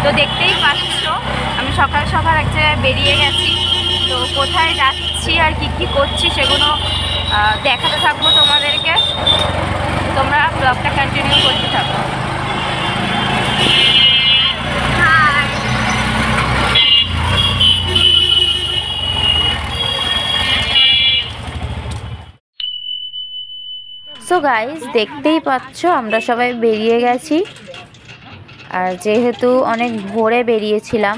তো দেখতেই পাচ্ছ আমি সকাল সকাল এক জায়গায় বেরিয়ে গেছি। তো কোথায় যাচ্ছি আর কি কি করছি সেগুলো দেখাতে থাকবো তোমাদেরকে। তোমরা ব্লগটা কন্টিনিউ করতে থাকো। সো গাইস দেখতেই পাচ্ছ আমরা সবাই বেরিয়ে গেছি। আর যেহেতু অনেক ভোরে বেরিয়েছিলাম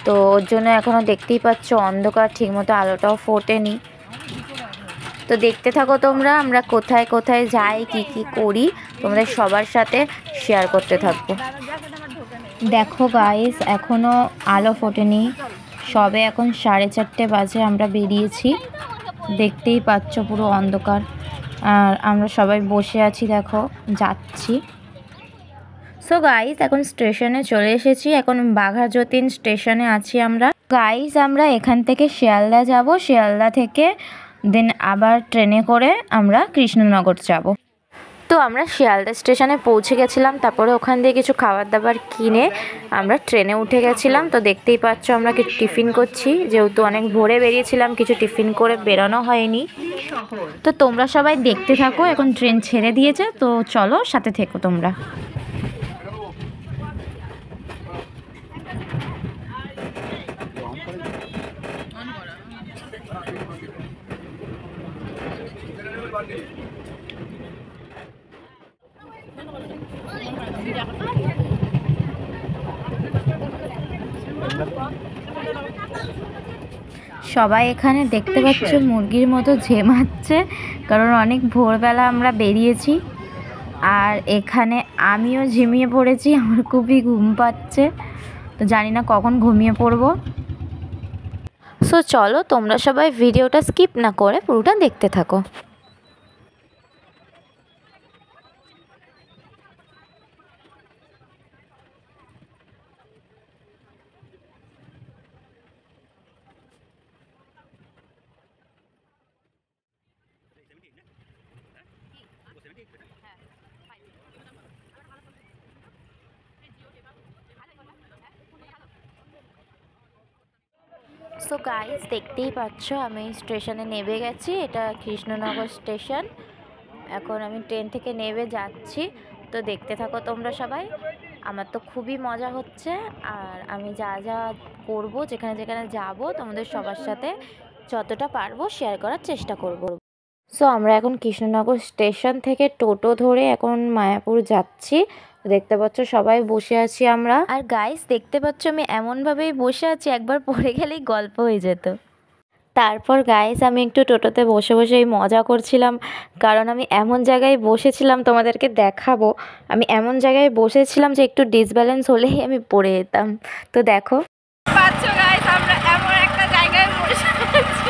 তো ওর জন্য এখনও দেখতেই পাচ্ছ অন্ধকার, ঠিকমতো আলোটাও ফোটেনি। তো দেখতে থাকো তোমরা আমরা কোথায় কোথায় যাই, কি কি করি, তোমাদের সবার সাথে শেয়ার করতে থাকবো। দেখো গাইস এখনও আলো ফোটেনি, সবে এখন 4:30 বাজে আমরা বেরিয়েছি। দেখতেই পাচ্ছ পুরো অন্ধকার, আর আমরা সবাই বসে আছি, দেখো যাচ্ছি। সো গাইস এখন স্টেশনে চলে এসেছি, এখন বাঘাযতীন স্টেশনে আছি আমরা। গাইস আমরা এখান থেকে শিয়ালদা যাব, শিয়ালদা থেকে দেন আবার ট্রেনে করে আমরা কৃষ্ণনগর যাব। তো আমরা শিয়ালদা স্টেশনে পৌঁছে গেছিলাম, তারপরে ওখান দিয়ে কিছু খাবার দাবার কিনে আমরা ট্রেনে উঠে গেছিলাম। তো দেখতেই পাচ্ছ আমরা কিছু টিফিন করছি, যেহেতু অনেক ভোরে বেরিয়েছিলাম কিছু টিফিন করে বেরোনো হয়নি। তো তোমরা সবাই দেখতে থাকো, এখন ট্রেন ছেড়ে দিয়েছে, তো চলো সাথে থেকো তোমরা। সবাই এখানে দেখতে পাচ্ছ মুরগির মতো ঝেমাচ্ছে, কারণ অনেক ভোরবেলা আমরা বেরিয়েছি। আর এখানে আমিও ঝিমিয়ে পড়েছি, আমার খুবই ঘুম পাচ্ছে, তো জানি না কখন ঘুমিয়ে পড়বো। সো চলো তোমরা সবাই ভিডিওটা স্কিপ না করে পুরোটা দেখতে থাকো। সো গাইস দেখতেই পাচ্ছ আমি স্টেশনে নেমে গেছি, এটা কৃষ্ণনগর স্টেশন। এখন আমি ট্রেন থেকে নেমে যাচ্ছি, তো দেখতে থাকো তোমরা সবাই। আমার তো খুবই মজা হচ্ছে, আর আমি যা যা করব, যেখানে যেখানে যাব তোমাদের সবার সাথে যতটা পারবো শেয়ার করার চেষ্টা করব। সো আমরা এখন কৃষ্ণনগর স্টেশন থেকে টোটো ধরে এখন মায়াপুর যাচ্ছি। দেখতে পাচ্ছ সবাই বসে আছি আমরা। আর গাইস দেখতে পাচ্ছ আমি এমনভাবেই বসে আছি, একবার পড়ে গেলেই গল্প হয়ে যেত। তারপর গাইস আমি একটু টোটোতে বসে বসে মজা করছিলাম, কারণ আমি এমন জায়গায় বসেছিলাম, তোমাদেরকে দেখাবো। আমি এমন জায়গায় বসেছিলাম যে একটু ডিসব্যালেন্স হলেই আমি পড়ে যেতাম। তো দেখো পাচ্ছ গাইস আমরা এমন একটা জায়গায় বসে আছি,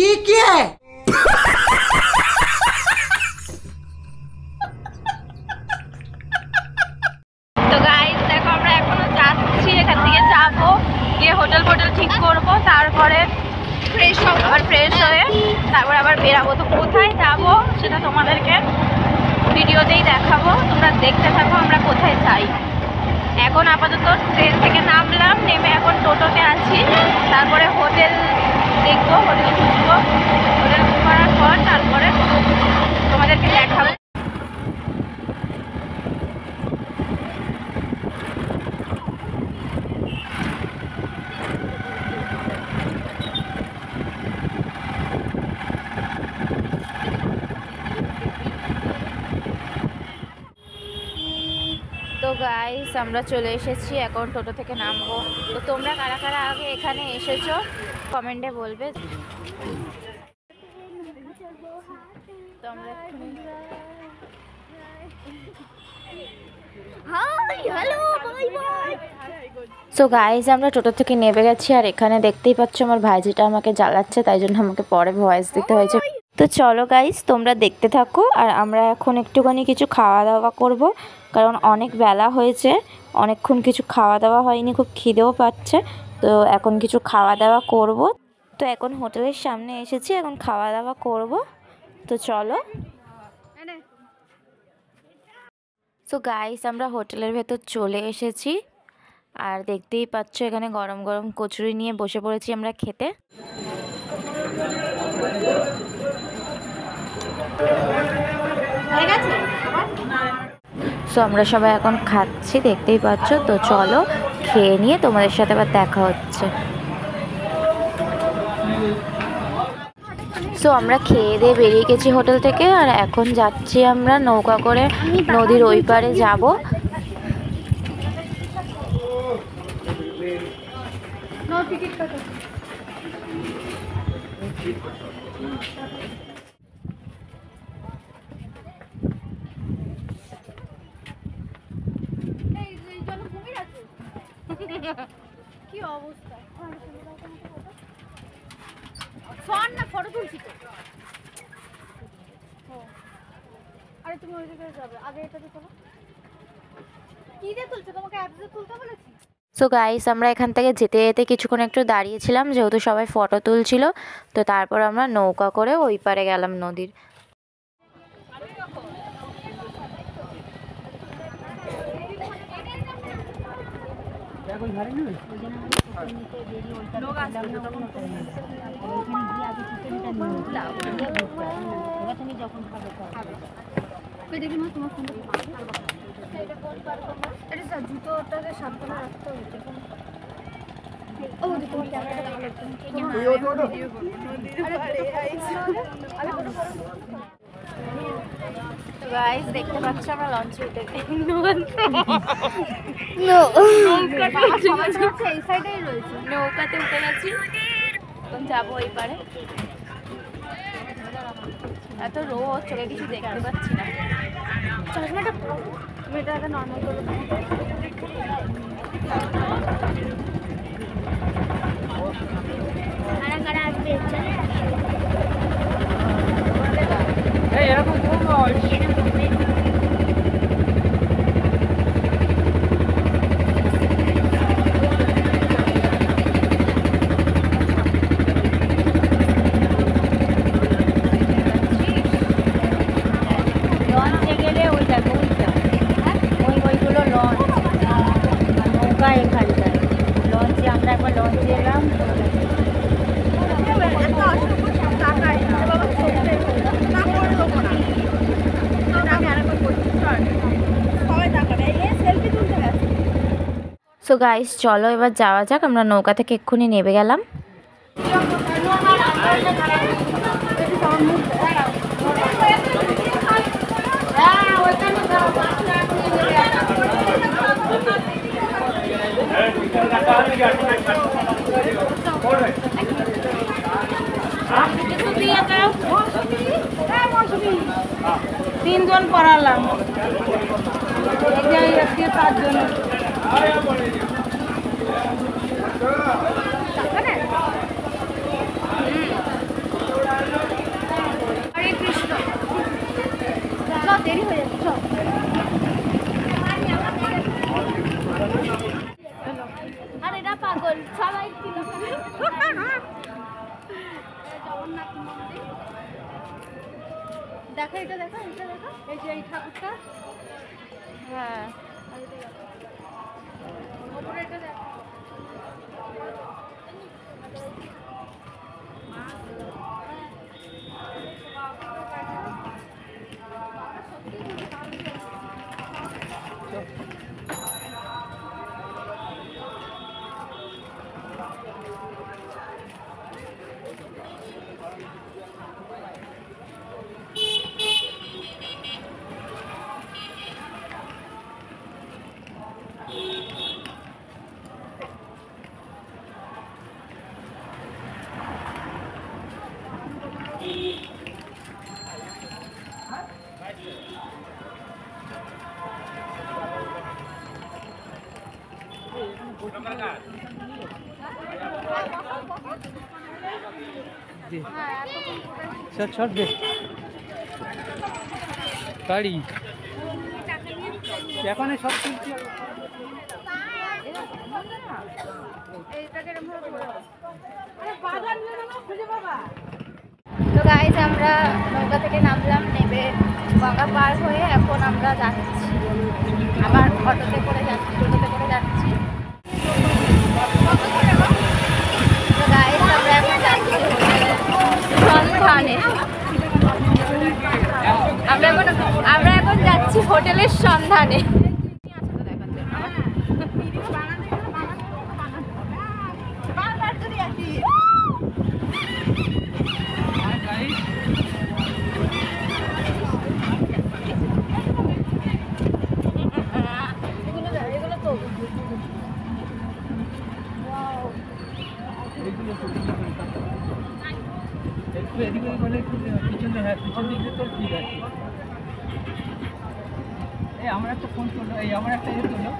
ये क्या है? তো গাইস দেখো আমরা এখনো যাচ্ছি, এখান থেকে যাবো, গিয়ে হোটেল ঠিক করবো, তারপরে ফ্রেশ হয়ে তারপর আবার বেরাবো। তো কোথায় যাবো সেটা তোমাদেরকে ভিডিওতেই দেখাবো, তোমরা দেখতে থাকো আমরা কোথায় যাই। এখন আপাতত ট্রেন থেকে নামলাম, নেমে এখন টোটোতে আছি, তারপরে হোটেল দেখবো, হোটেল খুঁজবো, হোটেল বুক করার পর তারপরে তোমাদেরকে দেখাবো। তো গাইস আমরা চলে এসেছি, এখন টোটো থেকে নামবো। তো তোমরা কারা কারা আগে এখানে এসেছো কমেন্টে বলবে। তো আমরা সো গাইস আমরা টোটো থেকে নেমে গেছি, আর এখানে দেখতেই পাচ্ছ আমার ভাইজিটা আমাকে জ্বালাচ্ছে, তাই জন্য আমাকে পরে ভয়েস দিতে হয়েছে। তো চলো গাইস, তোমরা দেখতে থাকো। আর আমরা এখন একটুখানি কিছু খাওয়া দাওয়া করব, কারণ অনেক বেলা হয়েছে, অনেকক্ষণ কিছু খাওয়া দাওয়া হয়নি, খুব খিদেও পাচ্ছে। তো এখন কিছু খাওয়া দাওয়া করব। তো এখন হোটেলের সামনে এসেছি, এখন খাওয়া দাওয়া করব। তো চলো। তো গাইস, আমরা হোটেলের ভেতর চলে এসেছি। আর দেখতেই পাচ্ছ এখানে গরম গরম কচুরি নিয়ে বসে পড়েছি আমরা খেতে। সো আমরা সবাই এখন খাচ্ছি, দেখতেই পাচ্ছ। তো চলো খেয়ে নিয়ে তোমাদের সাথে আবার দেখা হচ্ছে। সো আমরা খেয়ে দিয়ে বেরিয়ে গেছি হোটেল থেকে। আর এখন যাচ্ছি আমরা নৌকা করে নদীর ওই পারে যাব। কি অবস্থা, না ফটো তুলছি তো। আরে তুমি ওই দিকে যাবে, আগে এটাতে চলো। কি দিয়ে তুলছো? তোমাকে অ্যাপ দিয়ে তুলতে বলেছি। সো গাইস, আমরা এখান থেকে যেতে যেতে কিছুক্ষণ একটু দাঁড়িয়েছিলাম, যেহেতু সবাই ফটো তুলছিল। তো তারপর আমরা নৌকা করে ওই পারে গেলাম নদীর। জুতোটাকে সাবধানে রাখতে হচ্ছে। গাইস দেখতে পাচ্ছ আমরা লঞ্চে উঠে এই সাইডেই রয়েছে, নৌকাতে উঠে গেছি। এখন যাবো ওই পারে। এত রোদ, চোখে কিছু দেখতে পাচ্ছি না। চশমাটা মেয়েটাকে নর্মাল করে দাও। কারা কারা আসবে এরকম লঞ্চে গেলে ওই দেখো ওইগুলো লঞ্চ, নৌকা এখানটায়। লঞ্চে আমরা একবার লঞ্চে এলাম। সো গাইস চলো এবার যাওয়া যাক। আমরা নৌকা থেকে এক্ষুনি নেমে গেলাম। তিনজন পড়ালাম, পাঁচজন। হরে কৃষ্ণ, দেরি হয়ে যাচ্ছে। আর এটা পাগল সবাই জগন্নাথ মন্দির দেখা, এটা দেখা, এটা দেখা, এই যে এই ঠাকুরটা। হ্যাঁ, ওপরে এটা দেখা। জি হ্যাঁ এতক্ষণ সব শর্ট দে গাড়ি এখন সব তুলছি তো গাইজ আমরা নৌকা থেকে নামলাম, নেমে গঙ্গা পার হয়ে এখন আমরা যাচ্ছি, আবার অটোতে করে যাচ্ছি, টোটোতে করে যাচ্ছি। তো গাইজ আমরা এখন যাচ্ছি সন্ধানে, আমরা এখন যাচ্ছি হোটেলের সন্ধানে। একটু এদিকে বলে একটু পিছনে, হ্যাঁ পিছন দিকে তো ঠিক আছে। এই আমার একটা ফোন তোলো, এই আমার একটা ইয়ে তোলো,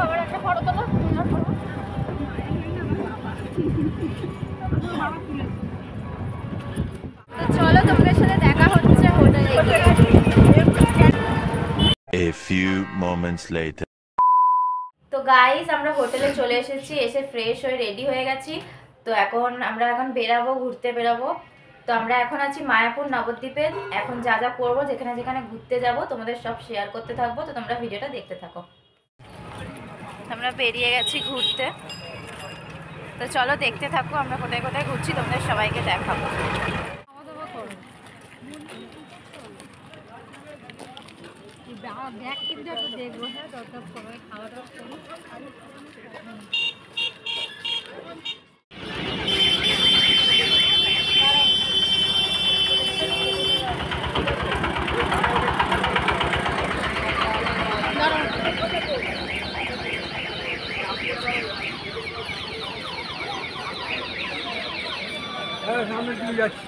আমার একটা ফটো তোলো। তো চলো তোমাদের সাথে দেখা হচ্ছে হোটেলে। A few moments later. তো গাইস আমরা হোটেলে চলে এসেছি, এসে ফ্রেশ হয়ে রেডি হয়ে গেছি। তো আমরা এখন বেরাবো, ঘুরতে বেরাবো। তো আমরা এখন আছি মায়াপুর নবদ্বীপে। এখন যা যা করবো, যেখানে যেখানে ঘুরতে যাব তোমাদের সব শেয়ার করতে থাকবো। তো তোমরা ভিডিওটা দেখতে থাকো। আমরা বেরিয়ে গেছি ঘুরতে, তো চলো দেখতে থাকো আমরা কোথায় কোথায় ঘুরছি, তোমাদের সবাইকে দেখাবো। ব্যাগ কিন্তু একটু দেখবো, হ্যাঁ দরকার পড়বে, খাওয়া দাওয়া করি। হ্যাঁ সামনে দিয়ে যাচ্ছি।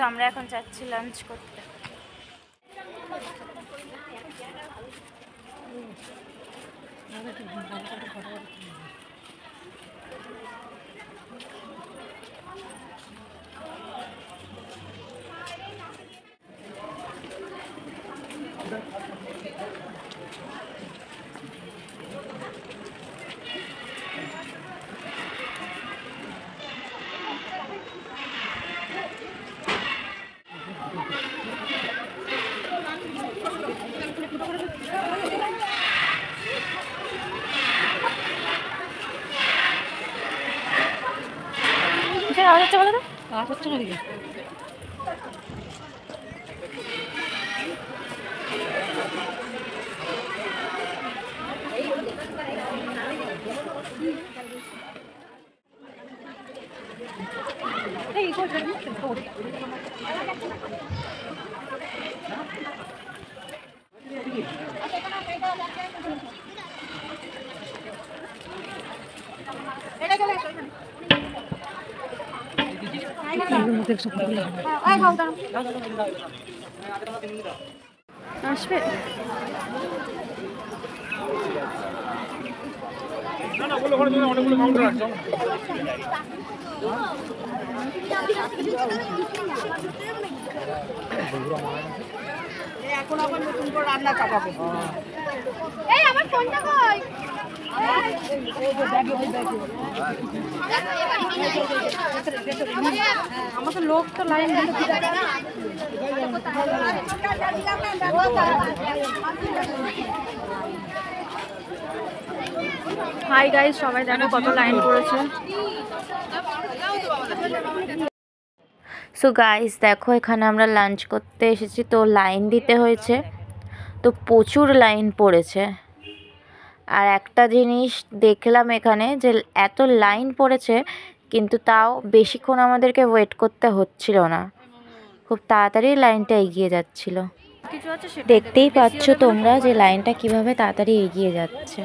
তো আমরা এখন যাচ্ছি লাঞ্চ করতে। আওয়াজ হচ্ছে বলো তো, আওয়াজ হচ্ছে না দিকে। আসবে অনেকগুলো কাউন্টার আছে। এখন আবার নতুন করে রান্না চাপাবে। এই আমার ফোনটা কই? আমাদের লোক তো লাইন হাই গাইস, সবাই দেখো কত লাইন পড়েছে। সো গাইস দেখো, এখানে আমরা লাঞ্চ করতে এসেছি, তো লাইন দিতে হয়েছে, তো প্রচুর লাইন পড়েছে। আর একটা জিনিস দেখলাম এখানে, যে এত লাইন পড়েছে কিন্তু তাও বেশিক্ষণ আমাদেরকে ওয়েট করতে হচ্ছিল না, খুব তাড়াতাড়ি লাইনটা এগিয়ে যাচ্ছিল। দেখতেই পাচ্ছ তোমরা যে লাইনটা কিভাবে তাড়াতাড়ি এগিয়ে যাচ্ছে।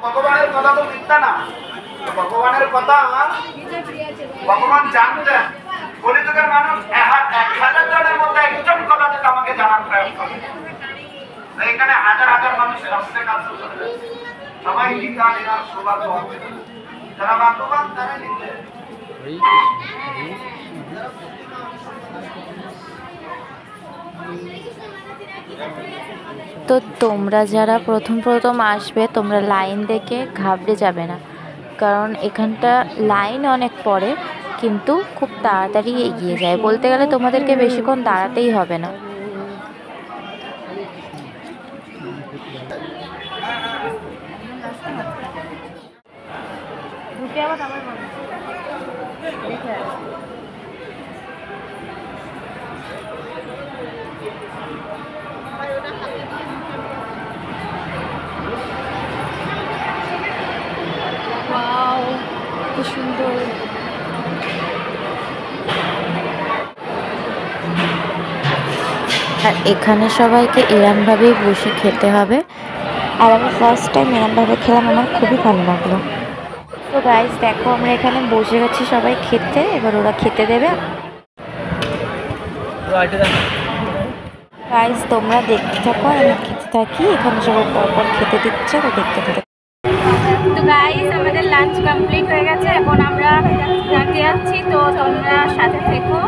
ভগবানের কথা তো মিথ্যা না, ভগবানের কথা ভগবান জানতেন। কলিযুগের মানুষ 1000 জনের মধ্যে একজন কথা যেটা আমাকে জানার প্রয়োগ করে। এখানে হাজার হাজার মানুষ রাস্তে কাজ করে, সবাই লিখা লিখার সৌভাগ্য হবে। যারা ভাগ্যবান তারা লিখবে। তো তোমরা যারা প্রথম আসবে, তোমরা লাইন দেখে ঘাবড়ে যাবে না, কারণ এখানটা লাইন অনেক পড়ে কিন্তু খুব তাড়াতাড়ি এগিয়ে যায়। বলতে গেলে তোমাদেরকে বেশিক্ষণ দাঁড়াতেই হবে না। কি সুন্দর। আর এখানে সবাইকে এরমভাবেই বসে খেতে হবে, আর আমি ফার্স্ট টাইম এরমভাবে খেলাম, আমার খুবই ভালো লাগলো। তো গাইস দেখো, আমরা এখানে বসে গেছি সবাই খেতে, এবার ওরা খেতে দেবে। গাইস তোমরা দেখতে থাকো, আমি খেতে থাকি। এখানে সবাই পরপর খেতে দিচ্ছে, তো দেখতে থাকো। তো গাইস আমাদের লাঞ্চ কমপ্লিট হয়ে গেছে, এখন আমরা ঘাটে যাচ্ছি। তো তোমরা সাথে থেকো,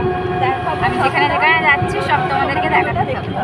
আমি যেখানে যেখানে যাচ্ছি সব তোমাদেরকে দেখাতে থাকবো।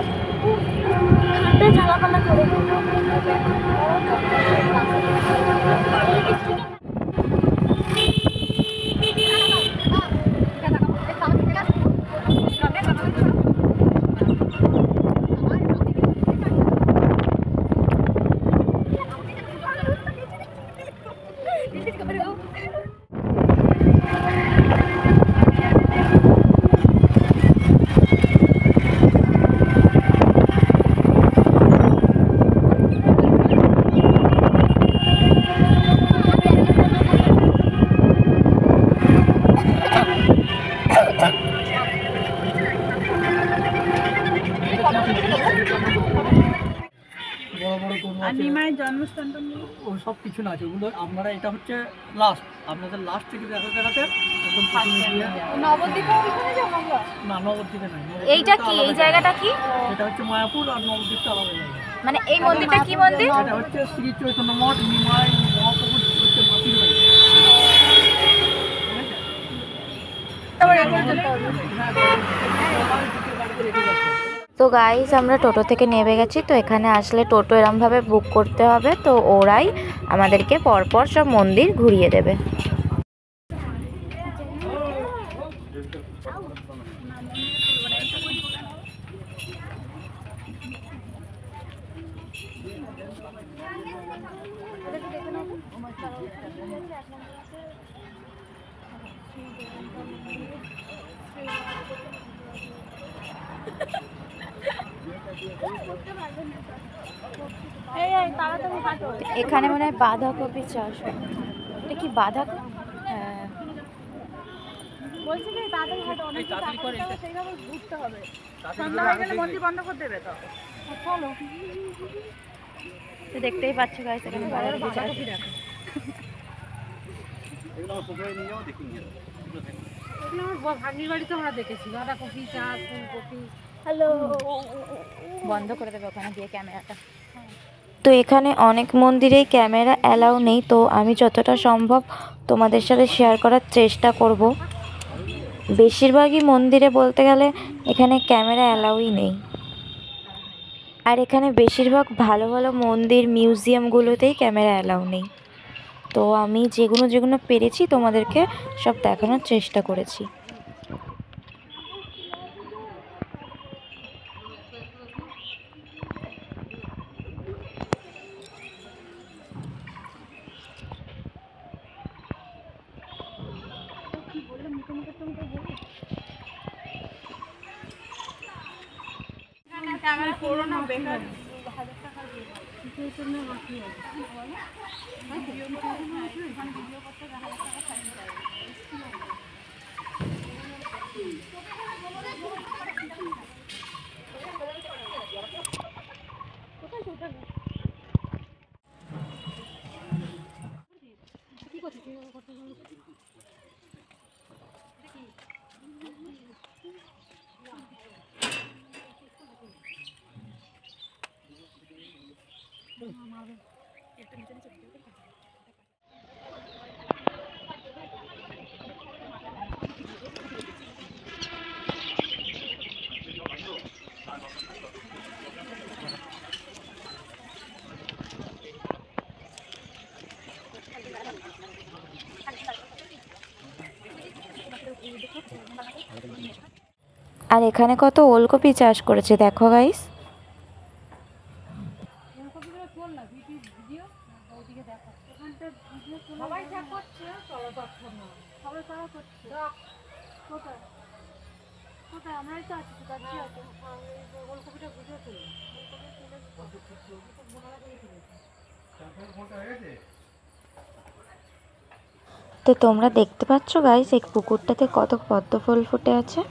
ও সব কিছু না আছে ওগুলো আপনারা, এটা হচ্ছে লাস্ট, আপনাদের লাস্ট থেকে দেখাতে একদম নবদ্বীপে ওইখানে যাবো আমরা? না, নবদ্বীপে নাই। এইটা কি, এই জায়গাটা কি? এটা হচ্ছে মায়াপুর, আর নবদ্বীপটা আলাদা জায়গা। মানে এই মন্দিরটা কি মন্দির? এটা হচ্ছে শ্রী চৈতন্য মঠ, নিমাই মহাপ্রভুর হচ্ছে মাসির বাড়ি। তো গাইস আমরা টোটো থেকে নেমে গেছি। তো এখানে আসলে টোটো এরমভাবে বুক করতে হবে, তো ওরাই আমাদেরকে পরপর সব মন্দির ঘুরিয়ে দেবে। এখানে মনে হয় বাঁধাকপি চাষ হয়। এটা কি বাঁধাকপি? হ্যাঁ, বলছি কি তাড়াতাড়ি হাঁটো, অনেক তাড়াতাড়ি করে সেইভাবে ঘুরতে হবে। সন্ধ্যা হয়ে গেলে মন্দির বন্ধ করে দেবে তো। চলো, তো দেখতেই পাচ্ছ গাইস, এখানে বাঁধাকপি চাষ। এগুলো আমার শ্বশুরে নিয়ে যাও, দেখুন এগুলো আমার ভাগ্নির বাড়িতে আমরা দেখেছি, বাঁধাকপি চাষ, ফুলকপি। হ্যালো, বন্ধ করে দেবে ওখানে গিয়ে ক্যামেরাটা। তো এখানে অনেক মন্দিরেই ক্যামেরা অ্যালাউ নেই, তো আমি যতটা সম্ভব তোমাদের সাথে শেয়ার করার চেষ্টা করব। বেশিরভাগই মন্দিরে বলতে গেলে এখানে ক্যামেরা অ্যালাউই নেই। আর এখানে বেশিরভাগ ভালো ভালো মন্দির মিউজিয়ামগুলোতেই ক্যামেরা অ্যালাউ নেই। তো আমি যেগুলো পেরেছি তোমাদেরকে সব দেখানোর চেষ্টা করেছি। আর এখানে কত ওলকপি চাষ করেছে দেখো গাইস। তো তোমরা দেখতে পাচ্ছ গাইস এই পুকুরটাতে কত পদ্ম ফুল ফুটে আছে।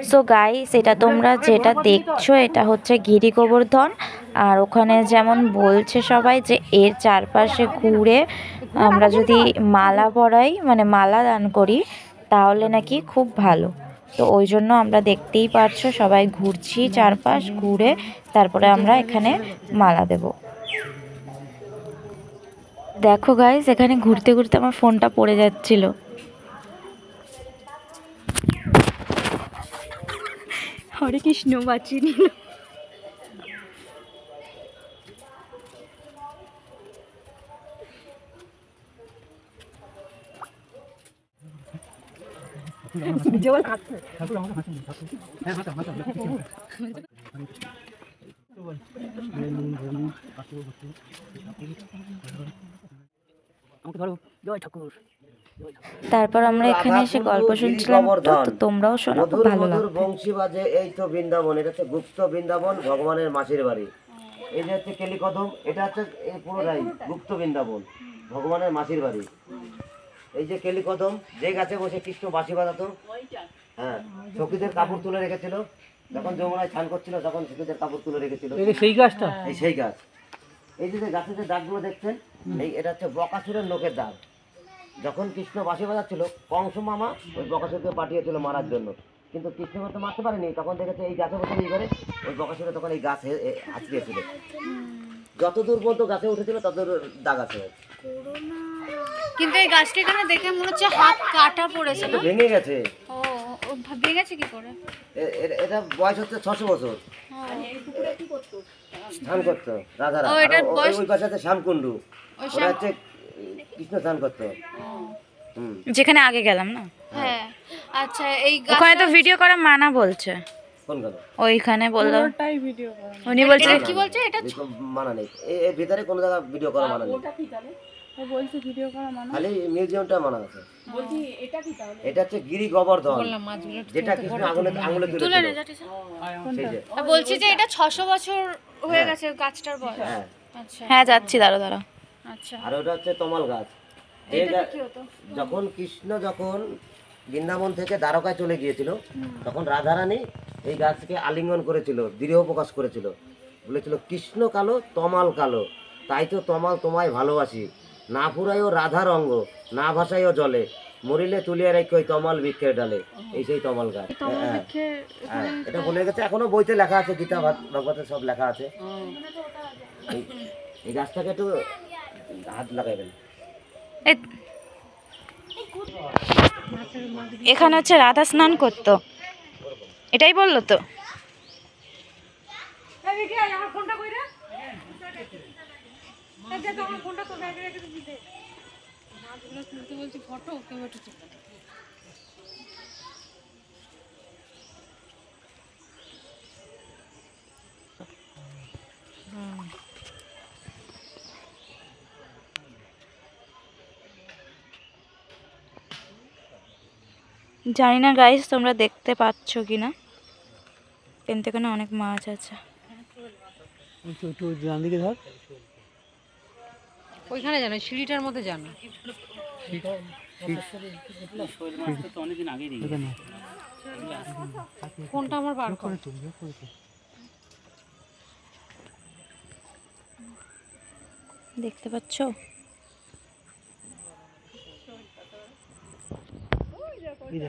সো গাইস এটা তোমরা যেটা দেখছো এটা হচ্ছে গিরি গোবর্ধন। আর ওখানে যেমন বলছে সবাই যে এর চারপাশে ঘুরে আমরা যদি মালা পরাই মানে মালা দান করি তাহলে নাকি খুব ভালো। তো ওই জন্য আমরা দেখতেই পারছো সবাই ঘুরছি চারপাশ ঘুরে তারপরে আমরা এখানে মালা দেব। দেখো গাইস এখানে ঘুরতে ঘুরতে আমার ফোনটা পড়ে যাচ্ছিল। হরে কৃষ্ণ বাঁচিয়ে নিল। তারপর আমরা এখানে এসে গল্প শুনছিলাম, তো তোমরাও শোনো, খুব ভালো লাগবে। বংশী বাজে এই তো বৃন্দাবন, এটা হচ্ছে গুপ্ত বৃন্দাবন, ভগবানের মাসির বাড়ি। এই যে হচ্ছে কেলিকদম, এটা হচ্ছে এই পুরোটাই গুপ্ত বৃন্দাবন, ভগবানের মাসির বাড়ি। এই যে কেলিকদম, যে গাছে বসে কৃষ্ণ বাঁশি বাজাতো, হ্যাঁ, সখীদের কাপড় তুলে রেখেছিল যখন যমুনায় স্নান করছিল তখন সখীদের কাপড় তুলে রেখেছিল। সেই গাছটা, এই সেই গাছ। এই যে গাছের যে দাগগুলো দেখছেন, এই এটা হচ্ছে বকাসুরের নোকের দাগ। যখন কৃষ্ণ বাঁশি বাজাচ্ছিল কংস মামা ওই বকাসুরকে পাঠিয়েছিল মারার জন্য, কিন্তু কৃষ্ণকে তো মারতে পারেনি। তখন দেখেছে এই গাছে বসে এই করে ওই বকাসুরে তখন এই গাছ আছড়িয়েছিল, যত দূর পর্যন্ত গাছে উঠেছিল তত দূর দাগ আছে। কিন্তু এই গাছটা এখানে দেখে মনে হচ্ছে হাত কাটা পড়েছে না? ভেঙে গেছে। ও ভেঙে গেছে কি করে? এটা বয়স হচ্ছে 600 বছর। স্নান করতো রাধারা, ওই পাশে আছে শ্যামকুণ্ডু, ওটা হচ্ছে কৃষ্ণ স্নান করতো। যেখানে আগে গেলাম না, হ্যাঁ আচ্ছা। এই ওখানে তো ভিডিও করা মানা বলছে। কোন গেল? ওইখানে বললো উনি বলছে কি বলছে এটা মানা নেই, এর ভিতরে কোনো জায়গা ভিডিও করা মানা নেই, খালি মিউজিয়ামটা মানা আছে। এটা হচ্ছে গিরি গোবর্ধন, যেটা কৃষ্ণ আঙুলে তুলে বলছি যে এটা 600 বছর হয়ে গেছে গাছটার বয়স। হ্যাঁ আচ্ছা হ্যাঁ যাচ্ছি, দাঁড়ো দাঁড়ো। আচ্ছা আর ওটা হচ্ছে তমাল গাছ। যখন কৃষ্ণ যখন বৃন্দাবন থেকে দ্বারকায় চলে গিয়েছিল, তখন রাধারানী এই গাছকে আলিঙ্গন করেছিল, দৃঢ় প্রকাশ করেছিল, বলেছিল কৃষ্ণ কালো তমাল কালো, তাই তো তমাল তোমায় ভালোবাসি, না ফুরাইও রাধার অঙ্গ, না ভাসাইও জলে, মরিলে তুলিয়া রেখে ওই তমাল বৃক্ষের ডালে। এই সেই তমাল গাছ। হ্যাঁ, এটা বলে গেছে, এখনো বইতে লেখা আছে, গীতা ভাগবতে সব লেখা আছে। এই গাছটাকে একটু হাত লাগাইবেন। এখানে হচ্ছে রাধা স্নান করতো, এটাই বললো তো। জানি না গাইস তোমরা দেখতে পাচ্ছ কিনা, কিন্তু এখানে অনেক মাছ আছে। একটু ডান দিকে ধর। ওইখানে জানো, সিঁড়িটার মধ্যে জানো। কোনটা আমার বার করে দেখতে পাচ্ছ?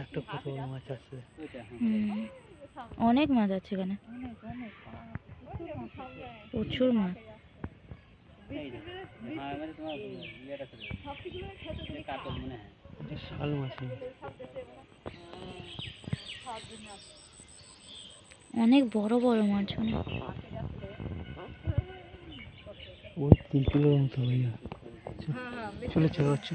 একটা কত বড় মাছ আছে। অনেক মাছ আছে এখানে, প্রচুর মাছ। শাল মাছ, অনেক বড় বড় মাছ, অনেক। ওই 3 কিলোর মতো হইয়া চলে চলে যাচ্ছে।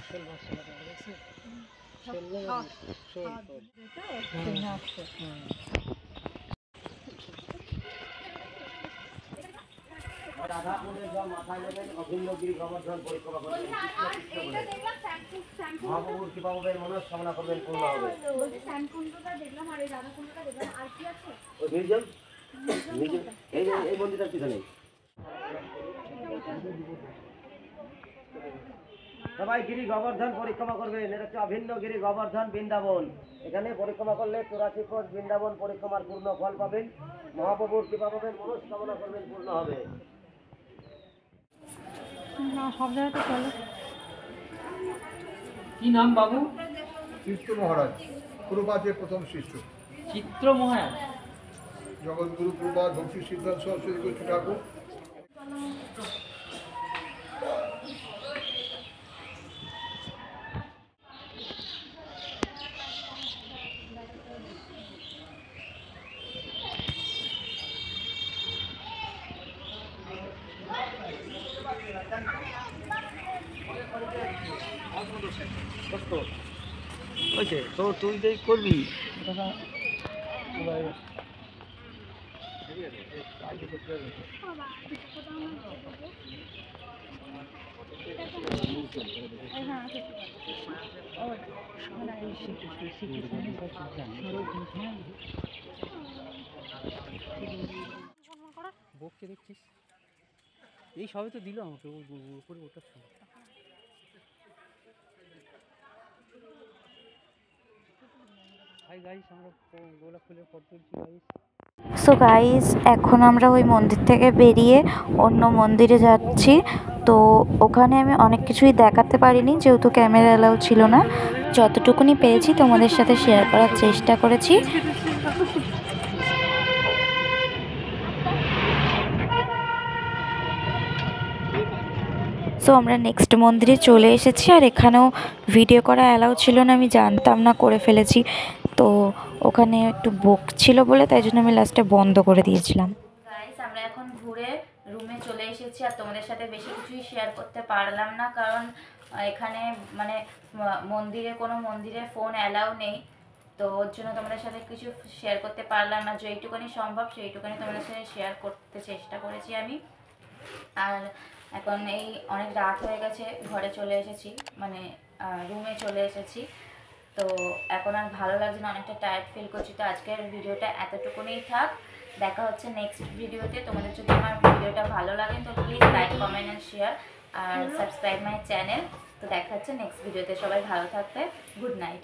রাধাকুণ্ডের জল মাথায় নেবেন, অভিন্নগিরি গোবর্ধন পরিক্রমা করবেন, মহাপ্রভুর কৃপা পাবেন, মনস্কামনা করবেন, পূর্ণ হবে। ওই মিউজিয়াম, এই মন্দিরটার পিছনে। সবাই গিরি গোবর্ধন পরিক্রমা করবেন, এটা হচ্ছে অভিন্ন গিরি গোবর্ধন বৃন্দাবন। এখানে পরিক্রমা করলে 84 কোষ বৃন্দাবন পরিক্রমার পূর্ণ ফল পাবেন, মহাপ্রভুর কৃপা পাবেন, মনস্কামনা করবেন, পূর্ণ হবে। সব জায়গাতে চলে। কি নাম বাবু? চিত্র মহারাজ, প্রভুপাদের প্রথম শিষ্য। চিত্র মহারাজ, জগৎগুরু প্রভুপাদ ভক্তি সিদ্ধান্ত সরস্বতী গোস্বামী ঠাকুর। তো তুই যে করবি বককে দেখছিস, এই সবে তো দিল আমাকে উপরে ওঠার সময়। সো গাইস, এখন আমরা ওই মন্দির থেকে বেরিয়ে অন্য মন্দিরে যাচ্ছি। তো ওখানে আমি অনেক কিছুই দেখাতে পারিনি, যেহেতু ক্যামেরা অ্যালাউ ছিল না। যতটুকুনি পেরেছি তোমাদের সাথে শেয়ার করার চেষ্টা করেছি। সো আমরা নেক্সট মন্দিরে চলে এসেছি, আর এখানেও ভিডিও করা অ্যালাউ ছিল না, আমি জানতাম না, করে ফেলেছি। তো ওখানে একটু বকছিল বলে তাই জন্য আমি লাস্টে বন্ধ করে দিয়েছিলাম। গাইস, আমরা এখন ঘুরে রুমে চলে এসেছি, আর তোমাদের সাথে বেশি কিছুই শেয়ার করতে পারলাম না, কারণ এখানে মানে মন্দিরে ফোন অ্যালাউ নেই। তো ওর জন্য তোমাদের সাথে কিছু শেয়ার করতে পারলাম না। যেইটুকুনি সম্ভব সেইটুকুনি তোমাদের সাথে শেয়ার করতে চেষ্টা করেছি আমি। আর এখন এই অনেক রাত হয়ে গেছে, ঘরে চলে এসেছি, মানে রুমে চলে এসেছি। তো এখন আর ভালো লাগছে না, অনেকটা টায়ার্ড ফিল করছি। তো আজকের ভিডিওটা এতটুকুনি থাক, দেখা হচ্ছে নেক্সট ভিডিওতে। তোমাদের যদি আমার ভিডিওটা ভালো লাগে তো please like comment and share আর সাবস্ক্রাইব মাই চ্যানেল। তো দেখা হচ্ছে নেক্সট ভিডিওতে, সবাই ভালো থাকবে, গুড নাইট।